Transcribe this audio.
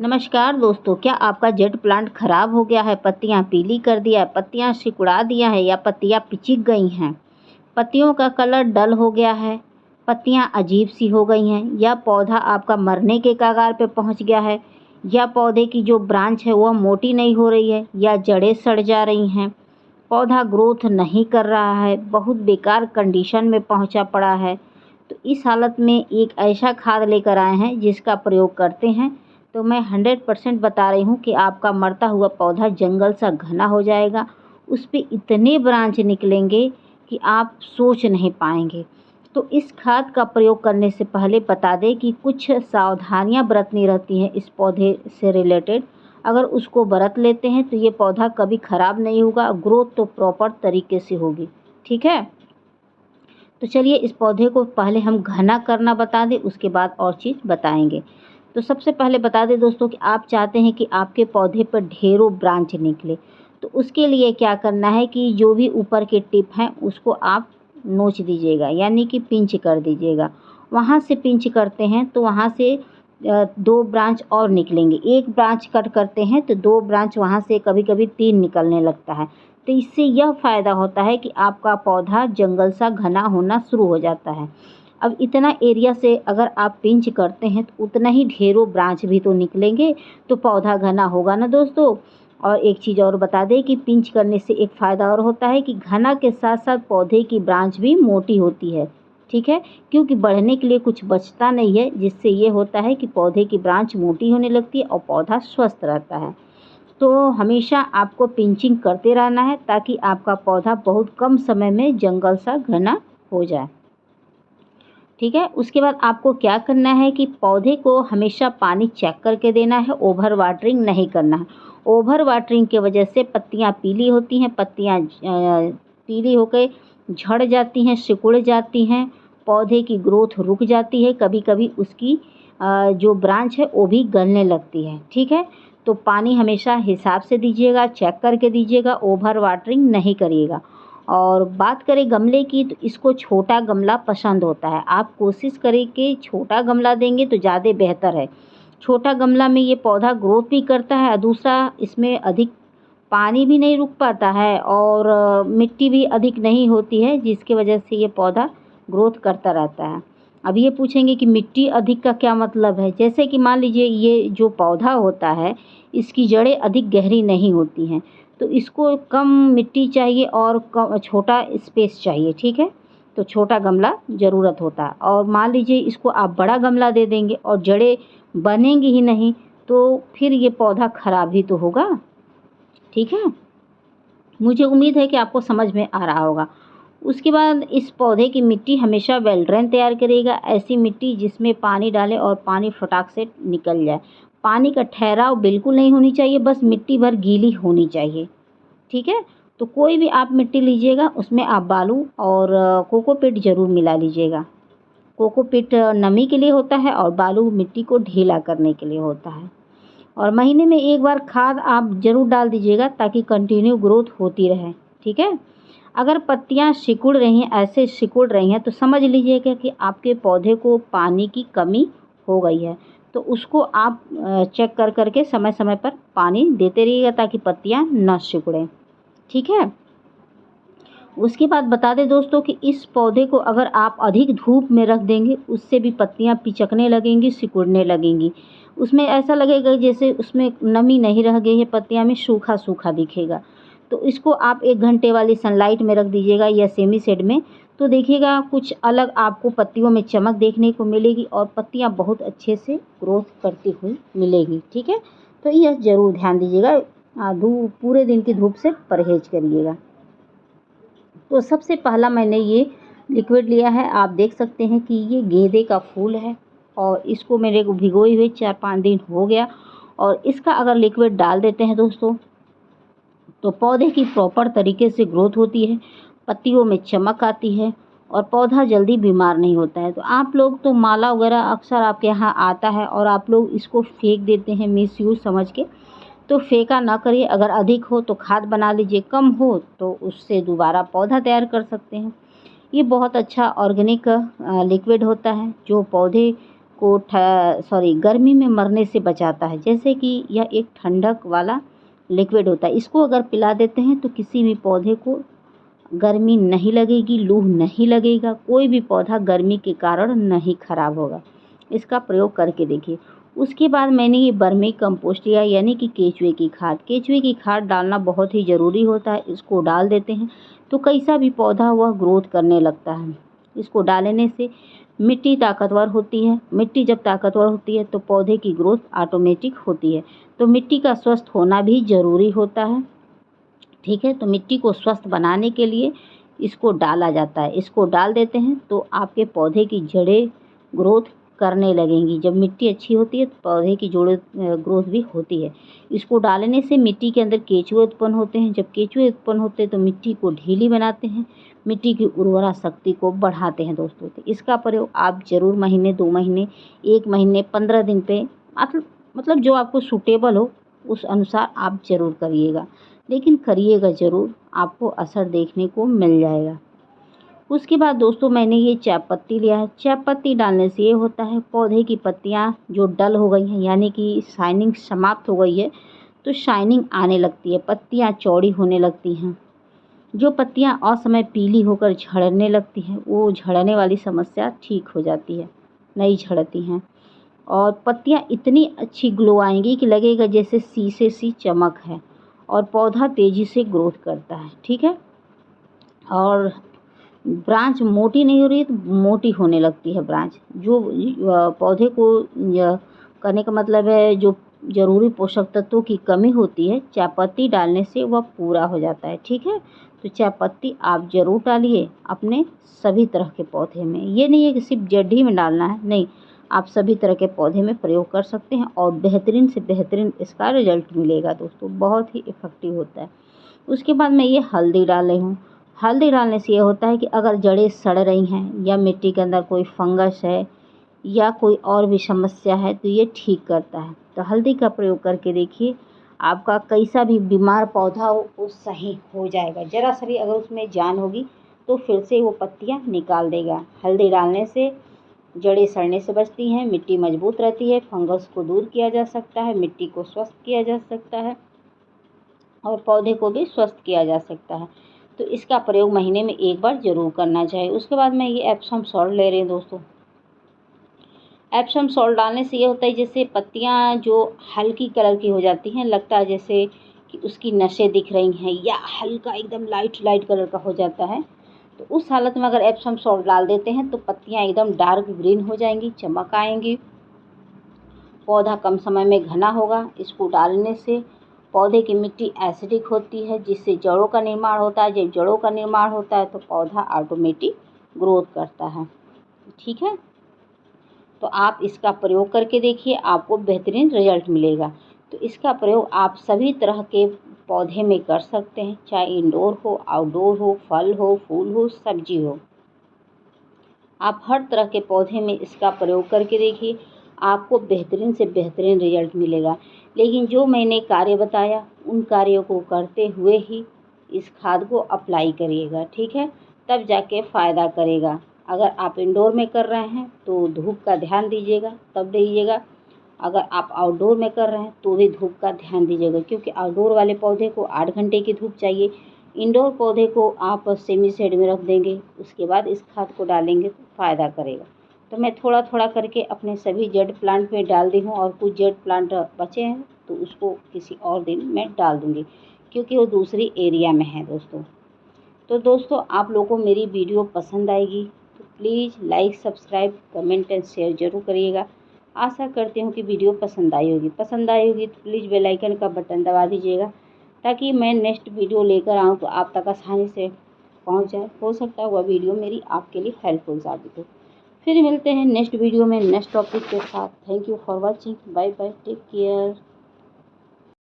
नमस्कार दोस्तों, क्या आपका जेट प्लांट खराब हो गया है, पत्तियां पीली कर दिया है, पत्तियां सिकुड़ा दिया है या पत्तियां पिचक गई हैं, पत्तियों का कलर डल हो गया है, पत्तियां अजीब सी हो गई हैं या पौधा आपका मरने के कगार पे पहुंच गया है या पौधे की जो ब्रांच है वह मोटी नहीं हो रही है या जड़ें सड़ जा रही हैं, पौधा ग्रोथ नहीं कर रहा है, बहुत बेकार कंडीशन में पहुंचा पड़ा है। तो इस हालत में एक ऐसा खाद लेकर आए हैं जिसका प्रयोग करते हैं तो मैं 100% बता रही हूँ कि आपका मरता हुआ पौधा जंगल सा घना हो जाएगा। उस पे इतने ब्रांच निकलेंगे कि आप सोच नहीं पाएंगे। तो इस खाद का प्रयोग करने से पहले बता दें कि कुछ सावधानियां बरतनी रहती हैं इस पौधे से रिलेटेड। अगर उसको बरत लेते हैं तो ये पौधा कभी ख़राब नहीं होगा, ग्रोथ तो प्रॉपर तरीके से होगी। ठीक है, तो चलिए इस पौधे को पहले हम घना करना बता दें, उसके बाद और चीज़ बताएंगे। तो सबसे पहले बता दें दोस्तों कि आप चाहते हैं कि आपके पौधे पर ढेरों ब्रांच निकले, तो उसके लिए क्या करना है कि जो भी ऊपर के टिप हैं उसको आप नोच दीजिएगा, यानी कि पिंच कर दीजिएगा। वहाँ से पिंच करते हैं तो वहाँ से 2 ब्रांच और निकलेंगे। एक ब्रांच कट करते हैं तो 2 ब्रांच वहाँ से कभी कभी 3 निकलने लगता है। तो इससे यह फ़ायदा होता है कि आपका पौधा जंगल सा घना होना शुरू हो जाता है। अब इतना एरिया से अगर आप पिंच करते हैं तो उतना ही ढेरों ब्रांच भी तो निकलेंगे, तो पौधा घना होगा ना दोस्तों। और एक चीज़ और बता दें कि पिंच करने से एक फ़ायदा और होता है कि घना के साथ साथ पौधे की ब्रांच भी मोटी होती है। ठीक है, क्योंकि बढ़ने के लिए कुछ बचता नहीं है, जिससे ये होता है कि पौधे की ब्रांच मोटी होने लगती है और पौधा स्वस्थ रहता है। तो हमेशा आपको पिंचिंग करते रहना है ताकि आपका पौधा बहुत कम समय में जंगल सा घना हो जाए। ठीक है, उसके बाद आपको क्या करना है कि पौधे को हमेशा पानी चेक करके देना है, ओवर वाटरिंग नहीं करना है। ओवर वाटरिंग की वजह से पत्तियां पीली होती हैं, पत्तियां पीली होकर झड़ जाती हैं, सिकुड़ जाती हैं, पौधे की ग्रोथ रुक जाती है, कभी कभी उसकी जो ब्रांच है वो भी गलने लगती है। ठीक है, तो पानी हमेशा हिसाब से दीजिएगा, चेक करके दीजिएगा, ओवर वाटरिंग नहीं करिएगा। और बात करें गमले की तो इसको छोटा गमला पसंद होता है। आप कोशिश करें कि छोटा गमला देंगे तो ज़्यादा बेहतर है। छोटा गमला में ये पौधा ग्रोथ भी करता है और दूसरा इसमें अधिक पानी भी नहीं रुक पाता है और मिट्टी भी अधिक नहीं होती है, जिसकी वजह से ये पौधा ग्रोथ करता रहता है। अब ये पूछेंगे कि मिट्टी अधिक का क्या मतलब है। जैसे कि मान लीजिए ये जो पौधा होता है इसकी जड़ें अधिक गहरी नहीं होती हैं, तो इसको कम मिट्टी चाहिए और छोटा स्पेस चाहिए। ठीक है, तो छोटा गमला ज़रूरत होता है। और मान लीजिए इसको आप बड़ा गमला दे देंगे और जड़ें बनेंगी ही नहीं, तो फिर ये पौधा ख़राब ही तो होगा। ठीक है, मुझे उम्मीद है कि आपको समझ में आ रहा होगा। उसके बाद इस पौधे की मिट्टी हमेशा वेल ड्रेन तैयार करेगा, ऐसी मिट्टी जिसमें पानी डालें और पानी फटाक से निकल जाए। पानी का ठहराव बिल्कुल नहीं होनी चाहिए, बस मिट्टी भर गीली होनी चाहिए। ठीक है, तो कोई भी आप मिट्टी लीजिएगा उसमें आप बालू और कोकोपीट ज़रूर मिला लीजिएगा। कोकोपीट नमी के लिए होता है और बालू मिट्टी को ढीला करने के लिए होता है। और महीने में एक बार खाद आप ज़रूर डाल दीजिएगा ताकि कंटिन्यू ग्रोथ होती रहे। ठीक है, अगर पत्तियां सिकुड़ रही हैं, ऐसे सिकुड़ रही हैं, तो समझ लीजिएगा कि आपके पौधे को पानी की कमी हो गई है। तो उसको आप चेक कर करके समय समय पर पानी देते रहिएगा ताकि पत्तियां न सिकुड़ें। ठीक है, उसके बाद बता दें दोस्तों कि इस पौधे को अगर आप अधिक धूप में रख देंगे उससे भी पत्तियां पिचकने लगेंगी, सिकुड़ने लगेंगी। उसमें ऐसा लगेगा जैसे उसमें नमी नहीं रह गई है, पत्तियां में सूखा सूखा दिखेगा। तो इसको आप 1 घंटे वाली सनलाइट में रख दीजिएगा या सेमी शेड में, तो देखिएगा कुछ अलग आपको पत्तियों में चमक देखने को मिलेगी और पत्तियां बहुत अच्छे से ग्रोथ करती हुई मिलेगी। ठीक है, तो यह ज़रूर ध्यान दीजिएगा, धूप पूरे दिन की धूप से परहेज करिएगा। तो सबसे पहला मैंने ये लिक्विड लिया है, आप देख सकते हैं कि ये गेंदे का फूल है और इसको मेरे को भिगोए हुए 4-5 दिन हो गया। और इसका अगर लिक्विड डाल देते हैं दोस्तों तो पौधे की प्रॉपर तरीके से ग्रोथ होती है, पत्तियों में चमक आती है और पौधा जल्दी बीमार नहीं होता है। तो आप लोग तो माला वगैरह अक्सर आपके यहाँ आता है और आप लोग इसको फेंक देते हैं मिस यूज़ समझ के, तो फेंका ना करिए। अगर अधिक हो तो खाद बना लीजिए, कम हो तो उससे दोबारा पौधा तैयार कर सकते हैं। ये बहुत अच्छा ऑर्गेनिक लिक्विड होता है जो पौधे को गर्मी में मरने से बचाता है। जैसे कि यह एक ठंडक वाला लिक्विड होता है। इसको अगर पिला देते हैं तो किसी भी पौधे को गर्मी नहीं लगेगी, लू नहीं लगेगा, कोई भी पौधा गर्मी के कारण नहीं खराब होगा। इसका प्रयोग करके देखिए। उसके बाद मैंने ये वर्मी कंपोस्ट लिया, यानी कि केचुए की खाद। केचुए की खाद डालना बहुत ही ज़रूरी होता है। इसको डाल देते हैं तो कैसा भी पौधा वह ग्रोथ करने लगता है। इसको डालने से मिट्टी ताकतवर होती है। मिट्टी जब ताकतवर होती है तो पौधे की ग्रोथ ऑटोमेटिक होती है। तो मिट्टी का स्वस्थ होना भी ज़रूरी होता है। ठीक है, तो मिट्टी को स्वस्थ बनाने के लिए इसको डाला जाता है। इसको डाल देते हैं तो आपके पौधे की जड़ें ग्रोथ करने लगेंगी। जब मिट्टी अच्छी होती है तो पौधे की जड़ें ग्रोथ भी होती है। इसको डालने से मिट्टी के अंदर केचुए उत्पन्न होते हैं। जब केचुए उत्पन्न होते हैं तो मिट्टी को ढीली बनाते हैं, मिट्टी की उर्वरा शक्ति को बढ़ाते हैं दोस्तों। तो इसका प्रयोग आप ज़रूर महीने, 2 महीने, 1 महीने, 15 दिन पे मतलब जो आपको सूटेबल हो उस अनुसार आप ज़रूर करिएगा, लेकिन करिएगा ज़रूर, आपको असर देखने को मिल जाएगा। उसके बाद दोस्तों मैंने ये चाय पत्ती लिया है। चाय पत्ती डालने से ये होता है पौधे की पत्तियाँ जो डल हो गई हैं, यानी कि शाइनिंग समाप्त हो गई है, तो शाइनिंग आने लगती है, पत्तियाँ चौड़ी होने लगती हैं। जो पत्तियाँ असमय पीली होकर झड़ने लगती हैं, वो झड़ने वाली समस्या ठीक हो जाती है, नहीं झड़ती हैं। और पत्तियाँ इतनी अच्छी ग्लो आएंगी कि लगेगा जैसे शीशे सी चमक है, और पौधा तेज़ी से ग्रोथ करता है। ठीक है, और ब्रांच मोटी नहीं हो रही है तो मोटी होने लगती है ब्रांच। जो पौधे को करने का मतलब है जो ज़रूरी पोषक तत्वों की कमी होती है, चाय पत्ती डालने से वह पूरा हो जाता है। ठीक है, तो चाय पत्ती आप ज़रूर डालिए अपने सभी तरह के पौधे में। ये नहीं है कि सिर्फ जड्ढी में डालना है, नहीं, आप सभी तरह के पौधे में प्रयोग कर सकते हैं और बेहतरीन से बेहतरीन इसका रिजल्ट मिलेगा दोस्तों, बहुत ही इफ़ेक्टिव होता है। उसके बाद मैं ये हल्दी डाल रही हूँ। हल्दी डालने से ये होता है कि अगर जड़ें सड़ रही हैं या मिट्टी के अंदर कोई फंगस है या कोई और भी समस्या है तो ये ठीक करता है। तो हल्दी का प्रयोग करके देखिए, आपका कैसा भी बीमार पौधा हो वो सही हो जाएगा। ज़रा सा भी अगर उसमें जान होगी तो फिर से वो पत्तियाँ निकाल देगा। हल्दी डालने से जड़ें सड़ने से बचती हैं, मिट्टी मजबूत रहती है, फंगस को दूर किया जा सकता है, मिट्टी को स्वस्थ किया जा सकता है और पौधे को भी स्वस्थ किया जा सकता है। तो इसका प्रयोग महीने में 1 बार ज़रूर करना चाहिए। उसके बाद मैं ये एप्सम सॉल्ट ले रही हूँ दोस्तों। एप्सम सॉल्ट डालने से ये होता है जैसे पत्तियाँ जो हल्की कलर की हो जाती हैं, लगता है जैसे कि उसकी नसें दिख रही हैं, या हल्का एकदम लाइट कलर का हो जाता है। तो उस हालत में अगर एप्सम सॉल्ट डाल देते हैं तो पत्तियाँ एकदम डार्क ग्रीन हो जाएंगी, चमक आएंगी, पौधा कम समय में घना होगा। इसको डालने से पौधे की मिट्टी एसिडिक होती है, जिससे जड़ों का निर्माण होता है। जब जड़ों का निर्माण होता है तो पौधा ऑटोमेटिक ग्रोथ करता है। ठीक है, तो आप इसका प्रयोग करके देखिए, आपको बेहतरीन रिजल्ट मिलेगा। तो इसका प्रयोग आप सभी तरह के पौधे में कर सकते हैं, चाहे इंडोर हो, आउटडोर हो, फल हो, फूल हो, सब्जी हो। आप हर तरह के पौधे में इसका प्रयोग करके देखिए, आपको बेहतरीन से बेहतरीन रिजल्ट मिलेगा। लेकिन जो मैंने कार्य बताया उन कार्यों को करते हुए ही इस खाद को अप्लाई करिएगा। ठीक है, तब जाके फ़ायदा करेगा। अगर आप इंडोर में कर रहे हैं तो धूप का ध्यान दीजिएगा, तब दीजिएगा। अगर आप आउटडोर में कर रहे हैं तो भी धूप का ध्यान दीजिएगा, क्योंकि आउटडोर वाले पौधे को 8 घंटे की धूप चाहिए। इंडोर पौधे को आप सेमी शेड में रख देंगे, उसके बाद इस खाद को डालेंगे तो फ़ायदा करेगा। तो मैं थोड़ा थोड़ा करके अपने सभी जेड प्लांट में डाल दी हूँ, और कुछ जेड प्लांट बचे हैं तो उसको किसी और दिन मैं डाल दूँगी, क्योंकि वो दूसरी एरिया में है दोस्तों। तो दोस्तों, आप लोगों को मेरी वीडियो पसंद आएगी तो please like, subscribe, comment and share ज़रूर करिएगा। आशा करती हूँ कि वीडियो पसंद आई होगी। पसंद आई होगी तो प्लीज़ बेल आइकन का बटन दबा दीजिएगा, ताकि मैं नेक्स्ट वीडियो लेकर आऊँ तो आप तक आसानी से पहुँच जाए। हो सकता है वह वीडियो मेरी आपके लिए हेल्पफुल साबित हो। फिर मिलते हैं नेक्स्ट वीडियो में नेक्स्ट टॉपिक के साथ। Thank you for watching. Bye bye, take care.